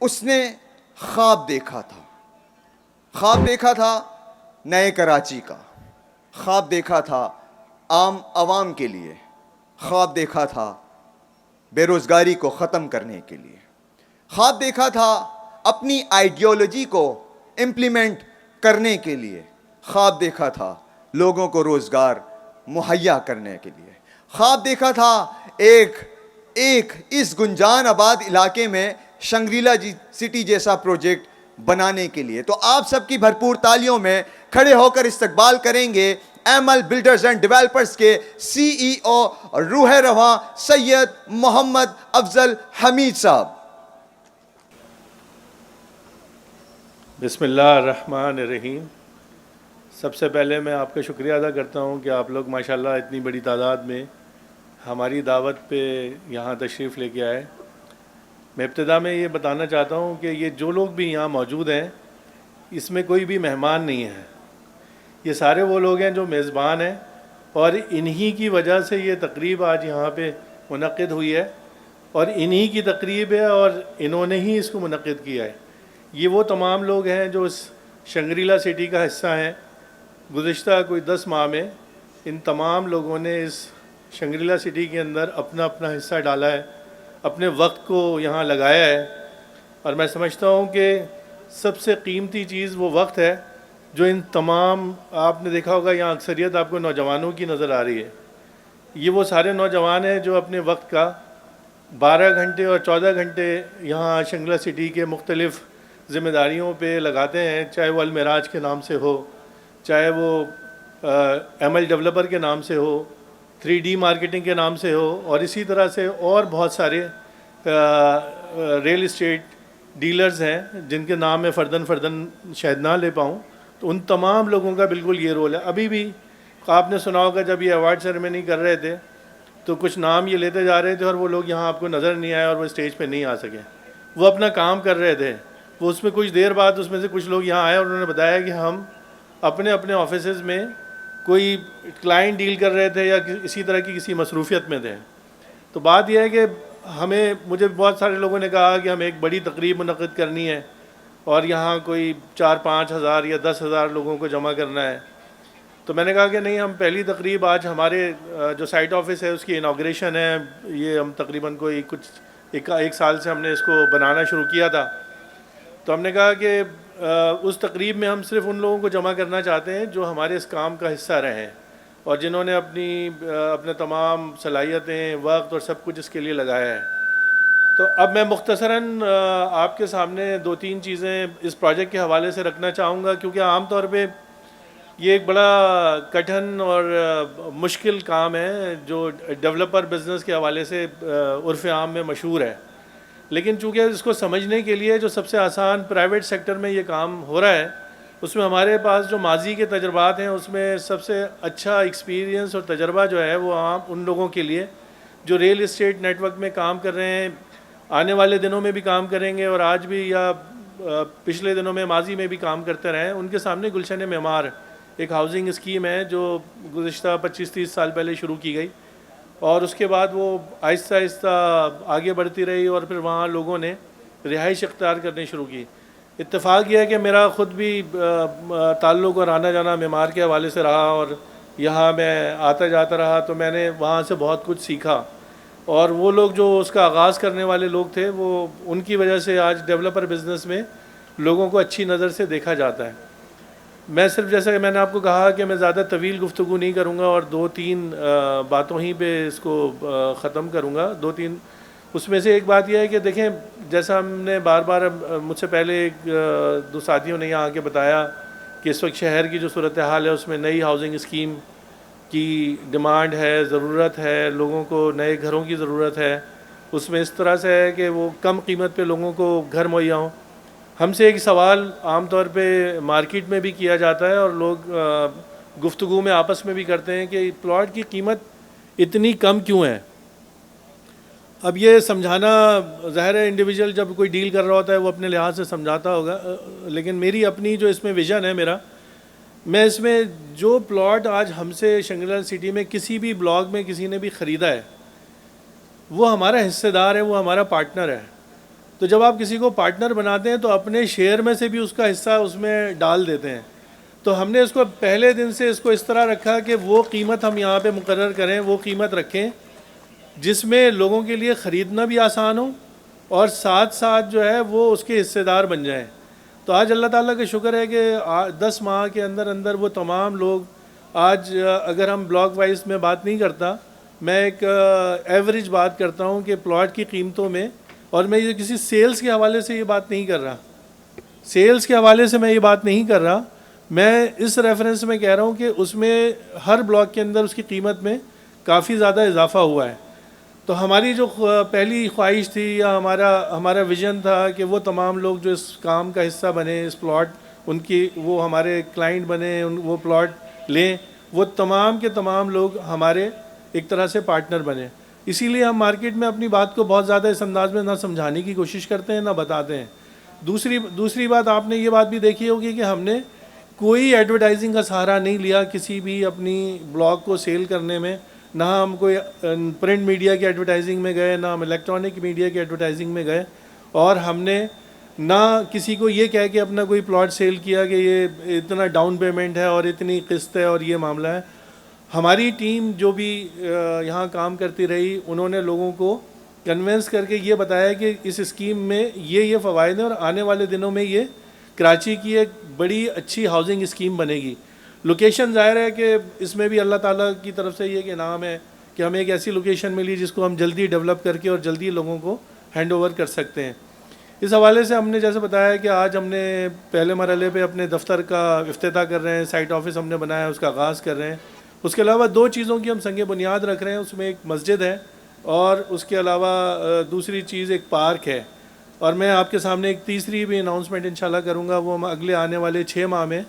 اس نے خواب دیکھا تھا نئے کراچی کا، خواب دیکھا تھا عام عوام کے لیے، خواب دیکھا تھا بے روزگاری کو ختم کرنے کے لیے، خواب دیکھا تھا اپنی آئیڈیالوجی کو امپلیمنٹ کرنے کے لیے، خواب دیکھا تھا لوگوں کو روزگار مہیا کرنے کے لیے، خواب دیکھا تھا ایک اس گنجان آباد علاقے میں شنگریلا سٹی جیسا پروجیکٹ بنانے کے لیے۔ تو آپ سب کی بھرپور تالیوں میں کھڑے ہو کر استقبال کریں گے ایمل بلڈرز اینڈ ڈیولپرز کے سی ای او روح رواں سید محمد افضل حمید صاحب۔ بسم اللہ الرحمن الرحیم۔ سب سے پہلے میں آپ کا شکریہ ادا کرتا ہوں کہ آپ لوگ ماشاءاللہ اتنی بڑی تعداد میں ہماری دعوت پہ یہاں تشریف لے کے آئے۔ میں ابتدا میں یہ بتانا چاہتا ہوں کہ یہ جو لوگ بھی یہاں موجود ہیں اس میں کوئی بھی مہمان نہیں ہے، یہ سارے وہ لوگ ہیں جو میزبان ہیں، اور انہی کی وجہ سے یہ تقریب آج یہاں پہ منعقد ہوئی ہے، اور انہی کی تقریب ہے اور انہوں نے ہی اس کو منعقد کیا ہے۔ یہ وہ تمام لوگ ہیں جو اس شنگریلا سٹی کا حصہ ہیں۔ گزشتہ کوئی 10 ماہ میں ان تمام لوگوں نے اس شنگریلا سٹی کے اندر اپنا حصہ ڈالا ہے، اپنے وقت کو یہاں لگایا ہے، اور میں سمجھتا ہوں کہ سب سے قیمتی چیز وہ وقت ہے جو ان تمام، آپ نے دیکھا ہوگا یہاں اکثریت آپ کو نوجوانوں کی نظر آ رہی ہے۔ یہ وہ سارے نوجوان ہیں جو اپنے وقت کا 12 گھنٹے اور 14 گھنٹے یہاں شنگریلا سٹی کے مختلف ذمہ داریوں پہ لگاتے ہیں، چاہے وہ المعراج کے نام سے ہو، چاہے وہ ایمل ڈیولپر کے نام سے ہو، 3D مارکیٹنگ کے نام سے ہو، اور اسی طرح سے اور بہت سارے ریل اسٹیٹ ڈیلرز ہیں جن کے نام میں فردن شاید نہ لے پاؤں۔ تو ان تمام لوگوں کا بالکل یہ رول ہے۔ ابھی بھی آپ نے سنا ہوگا جب یہ ایوارڈ سیریمنی کر رہے تھے تو کچھ نام یہ لیتے جا رہے تھے اور وہ لوگ یہاں آپ کو نظر نہیں آئے اور وہ اسٹیج پہ نہیں آ سکے۔ وہ اپنا کام کر رہے تھے، وہ اس میں کچھ دیر بعد اس میں سے کچھ لوگ یہاں آئے اور انہوں نے بتایا کہ ہم اپنے آفیسز میں کوئی کلائنٹ ڈیل کر رہے تھے یا اسی طرح کی کسی مصروفیت میں تھے۔ تو بات یہ ہے کہ مجھے بہت سارے لوگوں نے کہا کہ ہمیں ایک بڑی تقریب منعقد کرنی ہے اور یہاں کوئی 4-5 ہزار یا 10 ہزار لوگوں کو جمع کرنا ہے۔ تو میں نے کہا کہ نہیں، ہم پہلی تقریب آج ہمارے جو سائٹ آفس ہے اس کی انوگریشن ہے، یہ ہم تقریباً کوئی ایک سال سے ہم نے اس کو بنانا شروع کیا تھا۔ تو ہم نے کہا کہ اس تقریب میں ہم صرف ان لوگوں کو جمع کرنا چاہتے ہیں جو ہمارے اس کام کا حصہ رہے ہیں اور جنہوں نے اپنے تمام صلاحیتیں، وقت اور سب کچھ اس کے لیے لگایا ہے۔ تو اب میں مختصراً آپ کے سامنے 2-3 چیزیں اس پروجیکٹ کے حوالے سے رکھنا چاہوں گا، کیونکہ عام طور پہ یہ ایک بڑا کٹھن اور مشکل کام ہے جو ڈیولپر بزنس کے حوالے سے عرف عام میں مشہور ہے، لیکن چونکہ اس کو سمجھنے کے لیے جو سب سے آسان پرائیویٹ سیکٹر میں یہ کام ہو رہا ہے، اس میں ہمارے پاس جو ماضی کے تجربات ہیں اس میں سب سے اچھا ایکسپیرینس اور تجربہ جو ہے وہ عام ان لوگوں کے لیے جو ریل اسٹیٹ نیٹ ورک میں کام کر رہے ہیں، آنے والے دنوں میں بھی کام کریں گے اور آج بھی یا پچھلے دنوں میں ماضی میں بھی کام کرتے رہے ہیں۔ ان کے سامنے گلشن معمار ایک ہاؤسنگ اسکیم ہے جو گزشتہ 25-30 سال پہلے شروع کی گئی، اور اس کے بعد وہ آہستہ آہستہ آگے بڑھتی رہی اور پھر وہاں لوگوں نے رہائش اختیار کرنی شروع کی۔ اتفاق یہ ہے کہ میرا خود بھی تعلق اور آنا جانا معمار کے حوالے سے رہا، اور یہاں میں آتا جاتا رہا، تو میں نے وہاں سے بہت کچھ سیکھا، اور وہ لوگ جو اس کا آغاز کرنے والے لوگ تھے وہ ان کی وجہ سے آج ڈیولپر بزنس میں لوگوں کو اچھی نظر سے دیکھا جاتا ہے۔ میں صرف جیسا کہ میں نے آپ کو کہا کہ میں زیادہ طویل گفتگو نہیں کروں گا اور 2-3 باتوں ہی پہ اس کو ختم کروں گا۔ 2-3 اس میں سے ایک بات یہ ہے کہ دیکھیں، جیسا ہم نے بار بار مجھ سے پہلے دو ساتھیوں نے یہاں آ کے بتایا کہ اس وقت شہر کی جو صورتحال ہے اس میں نئی ہاؤسنگ اسکیم کی ڈیمانڈ ہے، ضرورت ہے، لوگوں کو نئے گھروں کی ضرورت ہے، اس میں اس طرح سے ہے کہ وہ کم قیمت پہ لوگوں کو گھر مہیا ہوں۔ ہم سے ایک سوال عام طور پہ مارکیٹ میں بھی کیا جاتا ہے اور لوگ گفتگو میں آپس میں بھی کرتے ہیں کہ پلاٹ کی قیمت اتنی کم کیوں ہے۔ اب یہ سمجھانا ظاہر ہے، انڈیویجول جب کوئی ڈیل کر رہا ہوتا ہے وہ اپنے لحاظ سے سمجھاتا ہوگا، لیکن میری اپنی جو اس میں ویژن ہے میں اس میں جو پلاٹ آج ہم سے شنگریلا سٹی میں کسی بھی بلاک میں کسی نے بھی خریدا ہے وہ ہمارا حصہ دار ہے، وہ ہمارا پارٹنر ہے۔ تو جب آپ کسی کو پارٹنر بناتے ہیں تو اپنے شیئر میں سے بھی اس کا حصہ اس میں ڈال دیتے ہیں. تو ہم نے اس کو پہلے دن سے اس کو اس طرح رکھا کہ وہ قیمت ہم یہاں پہ مقرر کریں, وہ قیمت رکھیں جس میں لوگوں کے لیے خریدنا بھی آسان ہو اور ساتھ ساتھ جو ہے وہ اس کے حصے دار بن جائیں. تو آج اللہ تعالیٰ کا شکر ہے کہ 10 ماہ کے اندر اندر وہ تمام لوگ آج, اگر ہم بلاک وائز میں بات نہیں کرتا, میں ایک ایوریج بات کرتا ہوں کہ پلاٹ کی قیمتوں میں, اور میں یہ کسی سیلز کے حوالے سے یہ بات نہیں کر رہا, سیلز کے حوالے سے میں یہ بات نہیں کر رہا, میں اس ریفرنس میں کہہ رہا ہوں کہ اس میں ہر بلاک کے اندر اس کی قیمت میں کافی زیادہ اضافہ ہوا ہے. تو ہماری جو پہلی خواہش تھی یا ہمارا ویژن تھا کہ وہ تمام لوگ جو اس کام کا حصہ بنے, اس پلاٹ ان کی وہ ہمارے کلائنٹ بنے, وہ پلاٹ لیں, وہ تمام کے تمام لوگ ہمارے ایک طرح سے پارٹنر بنے. اسی لیے ہم مارکیٹ میں اپنی بات کو بہت زیادہ اس انداز میں نہ سمجھانے کی کوشش کرتے ہیں نہ بتاتے ہیں. دوسری بات, آپ نے یہ بات بھی دیکھی ہوگی کہ ہم نے کوئی ایڈورٹائزنگ کا سہارا نہیں لیا کسی بھی اپنی بلاگ کو سیل کرنے میں. نہ ہم کوئی پرنٹ میڈیا کی ایڈورٹائزنگ میں گئے, نہ ہم الیکٹرانک میڈیا کی ایڈورٹائزنگ میں گئے, اور ہم نے نہ کسی کو یہ کہہ کے اپنا کوئی پلاٹ سیل کیا کہ یہ اتنا ڈاؤن پیمنٹ ہے اور اتنی قسط ہے اور یہ معاملہ ہے. ہماری ٹیم جو بھی یہاں کام کرتی رہی, انہوں نے لوگوں کو کنونس کر کے یہ بتایا کہ اس اسکیم میں یہ فوائد ہیں اور آنے والے دنوں میں یہ کراچی کی ایک بڑی اچھی ہاؤسنگ اسکیم بنے گی. لوکیشن ظاہر ہے کہ اس میں بھی اللہ تعالیٰ کی طرف سے یہ ایک انعام ہے کہ ہمیں ایک ایسی لوکیشن ملی جس کو ہم جلدی ڈیولپ کر کے اور جلدی لوگوں کو ہینڈ اوور کر سکتے ہیں. اس حوالے سے ہم نے جیسے بتایا کہ آج ہم نے پہلے مرحلے پہ اپنے دفتر کا افتتاح کر رہے ہیں, سائٹ آفس ہم نے بنایا, اس کا آغاز کر رہے ہیں. اس کے علاوہ 2 چیزوں کی ہم سنگ بنیاد رکھ رہے ہیں, اس میں ایک مسجد ہے اور اس کے علاوہ دوسری چیز ایک پارک ہے. اور میں آپ کے سامنے ایک تیسری بھی اناؤنسمنٹ انشاءاللہ کروں گا, وہ ہم اگلے آنے والے 6 ماہ میں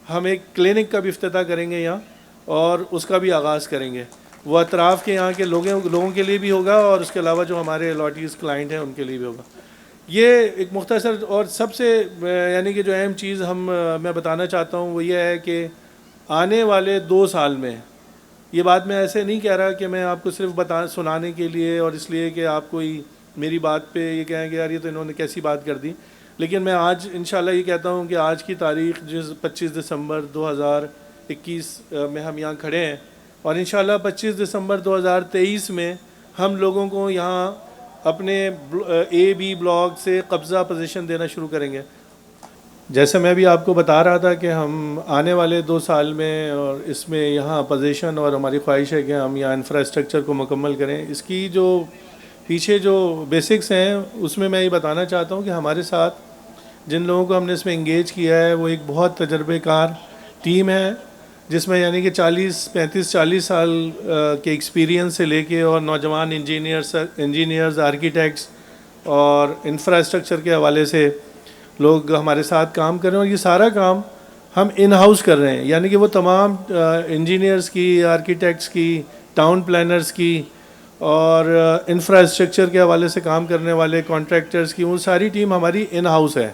ہم ایک کلینک کا بھی افتتاح کریں گے یہاں, اور اس کا بھی آغاز کریں گے. وہ اطراف کے یہاں کے لوگوں کے لیے بھی ہوگا اور اس کے علاوہ جو ہمارے الاٹیز کلائنٹ ہیں ان کے لیے بھی ہوگا. یہ ایک مختصر اور سب سے یعنی کہ جو اہم چیز میں بتانا چاہتا ہوں وہ یہ ہے کہ آنے والے 2 سال میں, یہ بات میں ایسے نہیں کہہ رہا کہ میں آپ کو صرف سنانے کے لیے اور اس لیے کہ آپ کوئی میری بات پہ یہ کہیں کہ یار یہ تو انہوں نے کیسی بات کر دی, لیکن میں آج انشاءاللہ یہ کہتا ہوں کہ آج کی تاریخ جس 25 دسمبر 2021 میں ہم یہاں کھڑے ہیں, اور انشاءاللہ 25 دسمبر 2023 میں ہم لوگوں کو یہاں اپنے A-B بلاک سے قبضہ پوزیشن دینا شروع کریں گے. جیسے میں بھی آپ کو بتا رہا تھا کہ ہم آنے والے 2 سال میں اور اس میں یہاں پوزیشن, اور ہماری خواہش ہے کہ ہم یہاں انفراسٹرکچر کو مکمل کریں. اس کی جو پیچھے جو بیسکس ہیں اس میں یہ بتانا چاہتا ہوں کہ ہمارے ساتھ جن لوگوں کو ہم نے اس میں انگیج کیا ہے وہ ایک بہت تجربے کار ٹیم ہے, جس میں یعنی کہ 35-40 سال کے ایکسپیرینس سے لے کے اور نوجوان انجینئرز, آرکیٹیکٹس اور انفراسٹرکچر کے حوالے سے لوگ ہمارے ساتھ کام کر رہے ہیں. اور یہ سارا کام ہم ان ہاؤس کر رہے ہیں, یعنی کہ وہ تمام انجینئرز کی, آرکیٹیکٹس کی, ٹاؤن پلانرز کی اور انفراسٹرکچر کے حوالے سے کام کرنے والے کانٹریکٹرز کی, وہ ساری ٹیم ہماری ان ہاؤس ہے.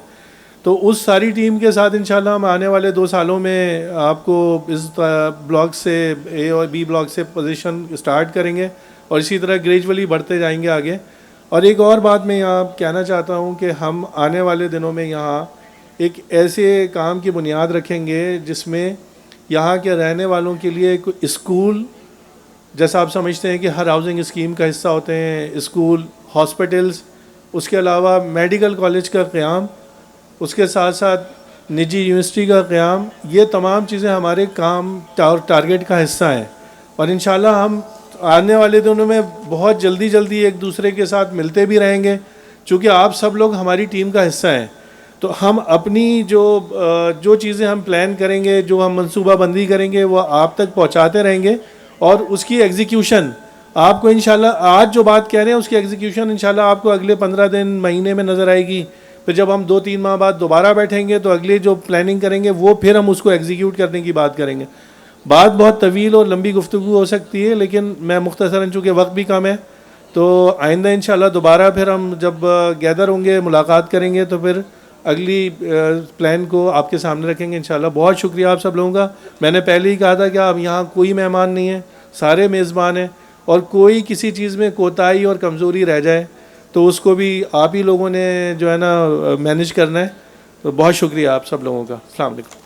تو اس ساری ٹیم کے ساتھ انشاءاللہ ہم آنے والے 2 سالوں میں آپ کو اس بلاک سے A اور B بلاک سے پوزیشن اسٹارٹ کریں گے اور اسی طرح گریجولی بڑھتے جائیں گے آگے. اور ایک اور بات میں یہاں کہنا چاہتا ہوں کہ ہم آنے والے دنوں میں یہاں ایک ایسے کام کی بنیاد رکھیں گے جس میں یہاں کے رہنے والوں کے لیے ایک اسکول, جیسا آپ سمجھتے ہیں کہ ہر ہاؤسنگ اسکیم کا حصہ ہوتے ہیں اسکول, ہاسپٹلس, اس کے علاوہ میڈیکل کالج کا قیام, اس کے ساتھ ساتھ نجی یونیورسٹی کا قیام, یہ تمام چیزیں ہمارے کام ٹارگیٹ کا حصہ ہیں. اور انشاءاللہ ہم آنے والے دنوں میں بہت جلدی ایک دوسرے کے ساتھ ملتے بھی رہیں گے, چونکہ آپ سب لوگ ہماری ٹیم کا حصہ ہیں. تو ہم اپنی جو چیزیں ہم پلان کریں گے, جو ہم منصوبہ بندی کریں گے, وہ آپ تک پہنچاتے رہیں گے, اور اس کی ایگزیکیوشن آپ کو انشاءاللہ آج جو بات کہہ رہے ہیں اس کی ایگزیکیوشن انشاءاللہ آپ کو اگلے 15 دن مہینے میں نظر آئے گی. پھر جب ہم 2-3 ماہ بعد دوبارہ بیٹھیں گے تو اگلی جو پلاننگ کریں گے وہ پھر ہم اس کو ایگزیکیوٹ کرنے کی بات کریں گے. بات بہت طویل اور لمبی گفتگو ہو سکتی ہے, لیکن میں مختصراً چونکہ وقت بھی کم ہے تو آئندہ انشاءاللہ دوبارہ پھر ہم جب گیدر ہوں گے, ملاقات کریں گے, تو پھر اگلی پلان کو آپ کے سامنے رکھیں گے انشاءاللہ. بہت شکریہ آپ سب لوگوں کا. میں نے پہلے ہی کہا تھا کہ اب یہاں کوئی مہمان نہیں ہے, سارے میزبان ہیں, اور کوئی کسی چیز میں کوتاہی اور کمزوری رہ جائے تو اس کو بھی آپ ہی لوگوں نے جو ہے نا مینیج کرنا ہے. تو بہت شکریہ آپ سب لوگوں کا. السلام علیکم.